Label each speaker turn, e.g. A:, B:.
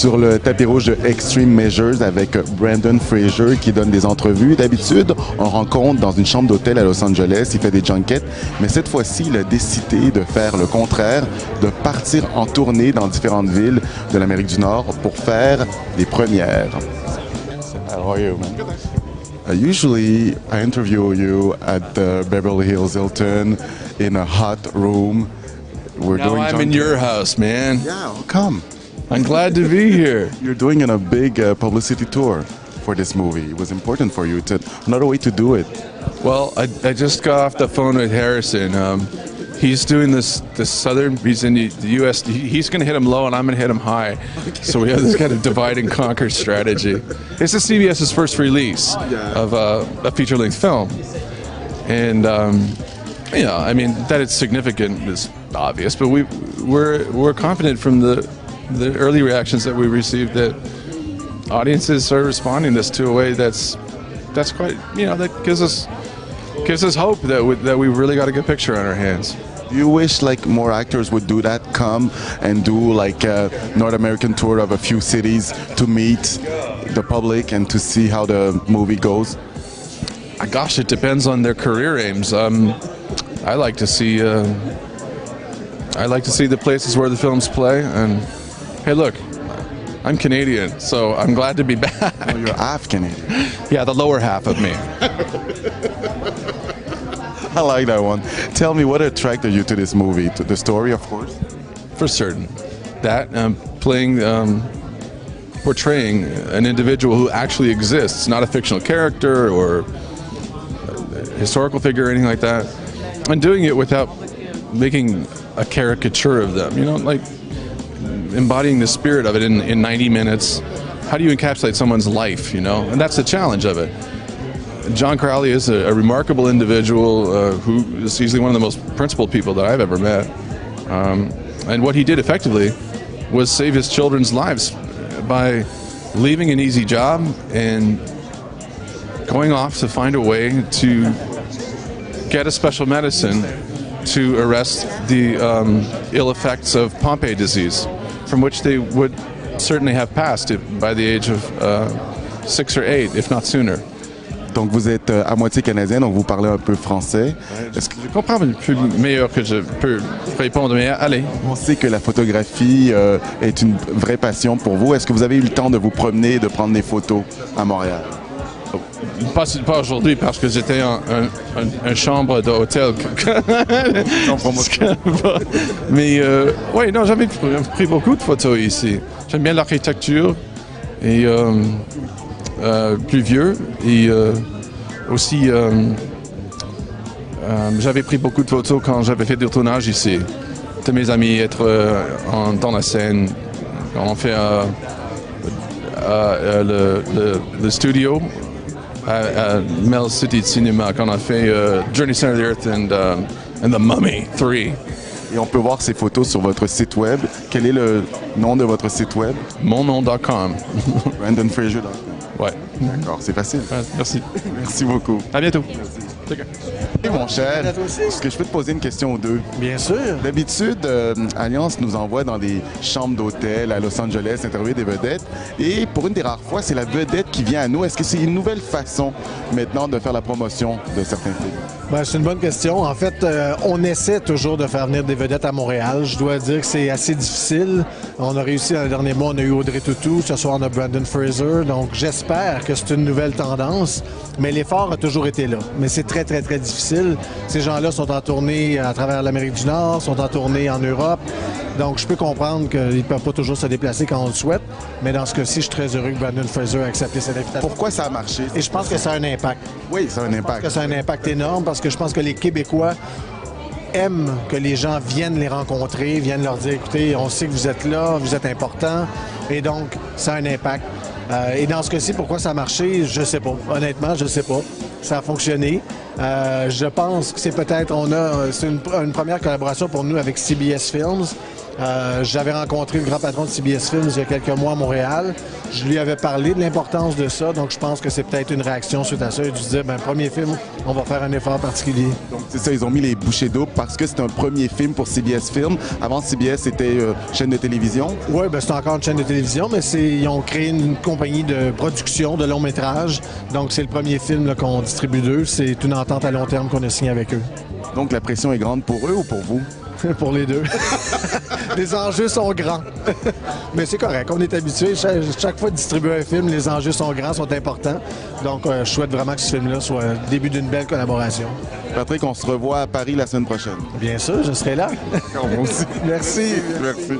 A: sur le tapis rouge de Extreme Measures avec Brendan Fraser qui donne des entrevues. D'habitude, on le rencontre dans une chambre d'hôtel à Los Angeles, il fait des junkets, mais cette fois-ci, il a décidé de faire le contraire, de partir en tournée dans différentes villes de l'Amérique du Nord pour faire des premières. How are you, man? Usually, I interview you at the Beverly Hills Hilton in a hot room.
B: Now I'm in your house, man.
A: Yeah, come.
B: I'm glad to be here.
A: You're doing a big publicity tour for this movie. It was important for you. It's another way to do it.
B: Well, I just got off the phone with Harrison. He's doing this southern. He's in the U.S. He's going to hit him low, and I'm going to hit him high. Okay. So we have this kind of divide and conquer strategy. This is CBS's first release of a feature-length film, and I mean that it's significant is obvious. But we're confident from the early reactions that we received that audiences are responding this to a way that's quite that gives us hope that we really got a good picture on our hands.
A: Do you wish like more actors would do that, come and do like a North American tour of a few cities to meet the public and to see how the movie goes?
B: Gosh, it depends on their career aims. I like to see the places where the films play. And hey, look, I'm Canadian, so I'm glad to be back.
A: Oh, you're half Canadian.
B: Yeah, the lower half of me.
A: I like that one. Tell me, what attracted you to this movie? To the story, of course?
B: For certain. That, portraying an individual who actually exists, not a fictional character or a historical figure or anything like that, and doing it without making a caricature of them, like embodying the spirit of it in 90 minutes. How do you encapsulate someone's life, And that's the challenge of it. John Crowley is a remarkable individual who is easily one of the most principled people that I've ever met. And what he did effectively was save his children's lives by leaving an easy job and going off to find a way to get a special medicine to arrest the ill effects of Pompe disease, from which they would certainly have passed it by the age of 6 or 8, if not sooner.
A: Donc vous êtes à moitié canadien, donc vous parlez un peu français.
B: Est-ce que je comprends un peu meilleur que je peux répondre, mais allez.
A: On sait que la photographie est une vraie passion pour vous. Est-ce que vous avez eu le temps de vous promener et de prendre des photos à Montréal?
B: Pas aujourd'hui, parce que j'étais en chambre d'hôtel. Mais oui, non, j'avais pris beaucoup de photos ici. J'aime bien l'architecture et plus vieux. Et aussi, j'avais pris beaucoup de photos quand j'avais fait du tournage ici. De mes amis être dans la scène. Quand on fait le studio à Mel City Cinema, quand on a fait Journey Center of the Earth and The Mummy 3.
A: Et on peut voir ces photos sur votre site web. Quel est le nom de votre site web?
B: Monnom.com.
A: BrandonFraser.com.
B: Ouais.
A: D'accord, c'est facile.
B: Merci.
A: Merci beaucoup.
B: À bientôt.
A: Et mon cher, est-ce que je peux te poser une question ou deux?
C: Bien sûr.
A: D'habitude, Alliance nous envoie dans des chambres d'hôtel à Los Angeles interviewer des vedettes. Et pour une des rares fois, c'est la vedette qui vient à nous. Est-ce que c'est une nouvelle façon maintenant de faire la promotion de certains films?
C: Ben, c'est une bonne question. En fait, on essaie toujours de faire venir des vedettes à Montréal. Je dois dire que c'est assez difficile. On a réussi dans les derniers mois, on a eu Audrey Tautou, ce soir on a Brendan Fraser. Donc j'espère que c'est une nouvelle tendance. Mais l'effort a toujours été là. Mais c'est très, très, très difficile. Ces gens-là sont en tournée à travers l'Amérique du Nord, sont en tournée en Europe. Donc je peux comprendre qu'ils ne peuvent pas toujours se déplacer quand on le souhaite. Mais dans ce cas-ci, je suis très heureux que Brendan Fraser ait accepté cette invitation.
A: Pourquoi ça a marché?
C: Et je pense que ça a un impact.
A: Oui, ça a un impact.
C: Je pense que ça a un impact énorme parce que je pense que les Québécois aiment que les gens viennent les rencontrer, viennent leur dire, écoutez, on sait que vous êtes là, vous êtes important. Et donc, ça a un impact. Et dans ce cas-ci, pourquoi ça a marché? Je sais pas. Honnêtement, je sais pas. Ça a fonctionné. Je pense que c'est peut-être, c'est une première collaboration pour nous avec CBS Films. J'avais rencontré le grand patron de CBS Films il y a quelques mois à Montréal. Je lui avais parlé de l'importance de ça, donc je pense que c'est peut-être une réaction suite à ça. Il a dû se dire, premier film, on va faire un effort particulier.
A: Donc c'est ça, ils ont mis les bouchées doubles parce que c'est un premier film pour CBS Films. Avant, CBS, c'était chaîne de télévision.
C: Oui, c'est encore une chaîne de télévision, mais ils ont créé une compagnie de production de long métrage. Donc c'est le premier film là, qu'on distribue d'eux. C'est une entente à long terme qu'on a signée avec eux.
A: Donc la pression est grande pour eux ou pour vous?
C: Pour les deux. Les enjeux sont grands. Mais c'est correct, on est habitué. Chaque fois de distribuer un film, les enjeux sont grands, sont importants. Donc, je souhaite vraiment que ce film-là soit le début d'une belle collaboration.
A: Patrick, on se revoit à Paris la semaine prochaine.
C: Bien sûr, je serai là.
A: Moi aussi.
C: Merci.
A: Merci.